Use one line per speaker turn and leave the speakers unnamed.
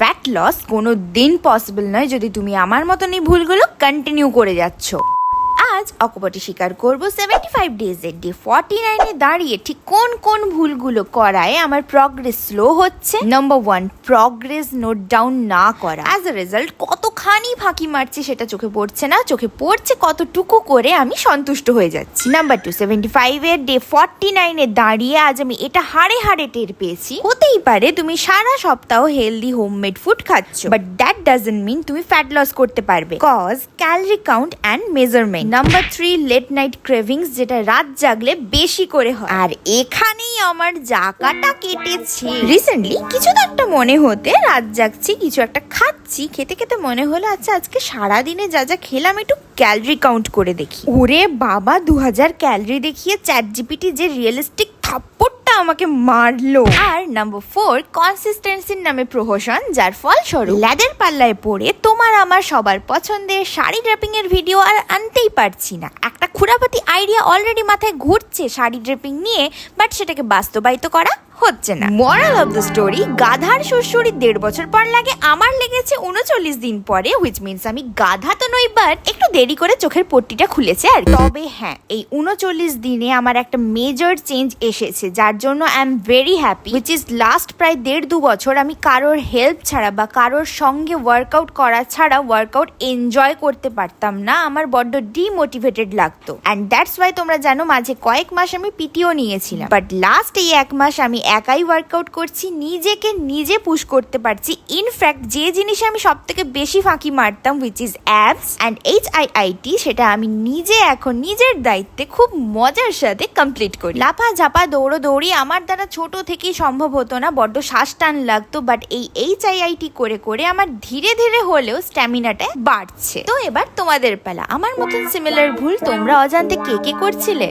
Fat loss কোনো দিন possible নয় যদি তুমি আমার মতন এই ভুলগুলো কন্টিনিউ করে যাচ্ছ। আজ অকপটে স্বীকার করবো 75 ডেজের ডে 49 এ দাঁড়িয়ে ঠিক কোন কোন ভুলগুলো করায় আমার প্রগ্রেস স্লো হচ্ছে। নাম্বার 1, প্রগ্রেস নোট ডাউন না করা। অ্যাজ এ রেজাল্ট কতখানি ফাঁকি মারছি সেটা চোখে পড়ছে না, চোখে পড়ছে কতটুকু করে আমি সন্তুষ্ট হয়ে যাচ্ছি। নাম্বার 2, 75 এর ডে 49 এ দাঁড়িয়ে আজ আমি এটা হাড়ে হাড়ে টের পেয়েছি। হতেই পারে তুমি সারা সপ্তাহ হেলদি হোমমেড ফুড খাচ্ছ, বাট দ্যাট ডাজন্ট মিন তুমি ফ্যাট লস করতে পারবে। Cause calorie count and measurement. Number 3, late night cravings, যেটা রাত জাগলে বেশি করে হয়। আর এখানেই আমার জাকাটা কেটেছে। রিসেন্টলি কিছু তো একটা মনে হতে রাত জাগছি, কিছু একটা খাচ্ছি, খেতে খেতে মনে হলো আচ্ছা আজকে সারাদিনে যা যা খেলাম একটু ক্যালোরি কাউন্ট করে দেখি। ওরে বাবা, 2000 ক্যালোরি দেখিয়ে চ্যাট জিপিটি যে রিয়েলিস্টিক থাপ্পড়টা আমাকে মারলো। আর নাম্বার 4, কনসিস্টেন্সির নামে প্রহসন, যার ফলস্বরূপ ল্যাদের পাল্লায় পড়ে তোমার আমার সবার পছন্দের শাড়ি ড্রেপিং এর ভিডিও আর আনতেই পারছি না। একটা খুরাপাতি আইডিয়া অলরেডি মাথায় ঘুরছে শাড়ি ড্রেপিং নিয়ে, বাট সেটাকে বাস্তবায়িত করা হচ্ছে না। মোরাল অফ দ্য স্টোরি, গাধার শ্বশুরি 1.5 বছর পর লাগে, আমার লেগেছে 39 দিন পরে, হুইচ মিনস আমি গাধা তো নই, বাট একটু দেরি করে চোখের পট্টিটা খুলেছে আর। তবে হ্যাঁ, এই 39 দিনে আমার একটা মেজর চেঞ্জ এসেছে, যার জন্য I am very happy, which is last প্রায় 1.5-2 বছর আমি কারোর হেল্প ছাড়া বা কারোর সঙ্গে ওয়ার্কআউট করা ছাড়া ওয়ার্কআউট এনজয় করতে পারতাম না। আমার বড্ড ডিমোটিভেটেড লাগতো, অ্যান্ড দ্যাটস ওয়াই তোমরা জানো মাঝে কয়েক মাস আমি পিটিও নিয়েছিলাম, বাট লাস্ট এই 1 মাস আমি একাই ওয়ার্কআউট করছি, নিজেকে নিজে পুশ করতে পারছি। ইনফ্যাক্ট যে জিনিসে আমি সব থেকে বেশি ফাঁকি মারতাম, which is ABS and HIIT, সেটা আমি নিজে এখন নিজের দায়িত্বে খুব মজার সাথে কমপ্লিট করি। লাফা ঝাপা দৌড়ি আমার দ্বারা ছোট থেকেই সম্ভব হতো না, বড্ড শ্বাস টান লাগতো, বাট এই HIIT করে করে আমার ধীরে ধীরে হলেও স্ট্যামিনাটা বাড়ছে। তো এবার তোমাদের পালা। আমার মতন সিমিলার ভুল তোমরা অজান্তে কে কে করছিলে?